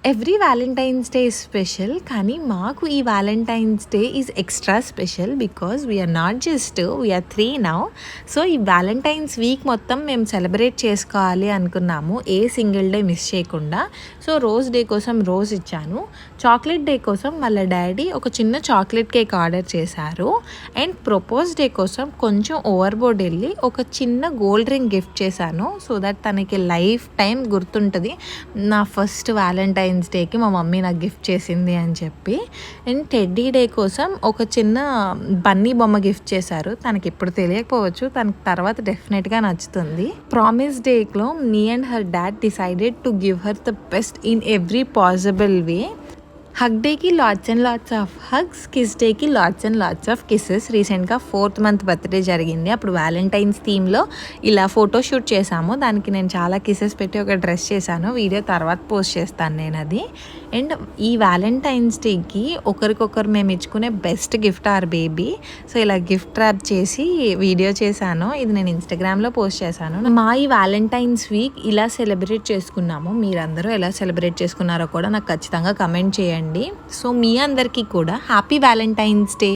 Every Valentine's day is special, కానీ మాకు ఈ Valentine's day is extra special because we are not just we are 3 now. So ఈ Valentine's week మొత్తం మేము celebrate చేసుకోవాలి అనుకున్నాము, ఏ సింగిల్ డే మిస్ చేయకుండా. సో రోజ్ డే కోసం రోజ్ ఇచ్చాను, చాక్లెట్ డే కోసం వాళ్ళ డాడీ ఒక చిన్న చాక్లెట్ కేక్ ఆర్డర్ చేశారు, అండ్ ప్రపోజ్ డే కోసం కొంచెం ఓవర్ బోర్డ్ వెళ్ళి ఒక చిన్న గోల్డ్ రింగ్ గిఫ్ట్ చేశాను. సో దట్ తనకి లైఫ్ టైం గుర్తుంటుంది, నా ఫస్ట్ వ్యాలంటైన్స్ డేకి మా మమ్మీ నాకు గిఫ్ట్ చేసింది అని చెప్పి. అండ్ టెడ్డీ డే కోసం ఒక చిన్న బన్నీ బొమ్మ గిఫ్ట్ చేశారు. తనకి ఇప్పుడు తెలియకపోవచ్చు, తనకి తర్వాత డెఫినెట్గా నచ్చుతుంది. ప్రామిస్ డేలో me and her dad decided to give her the best in every possible way. Hug డేకి lots and lots of hugs, kiss డేకి lots and lots of kisses. రీసెంట్గా 4th మంత్ బర్త్డే జరిగింది, అప్పుడు వ్యాలంటైన్స్ థీమ్లో ఇలా photoshoot చేశాము. దానికి నేను చాలా కిసెస్ పెట్టి ఒక డ్రెస్ చేశాను, వీడియో తర్వాత పోస్ట్ చేస్తాను నేను అది. అండ్ ఈ వ్యాలంటైన్స్ డేకి ఒకరికొకరు మేము ఇచ్చుకునే best gift our baby. So ఇలా గిఫ్ట్ ర్యాప్ చేసి వీడియో చేశాను, ఇది నేను ఇన్స్టాగ్రామ్లో పోస్ట్ చేశాను. మా ఈ వ్యాలంటైన్స్ వీక్ ఇలా సెలబ్రేట్ చేసుకున్నాము. మీరందరూ ఎలా సెలబ్రేట్ చేసుకున్నారో కూడా నాకు ఖచ్చితంగా కమెంట్ చేయండి. సో మీ అందరికీ కూడా హ్యాపీ వ్యాలంటైన్స్ డే.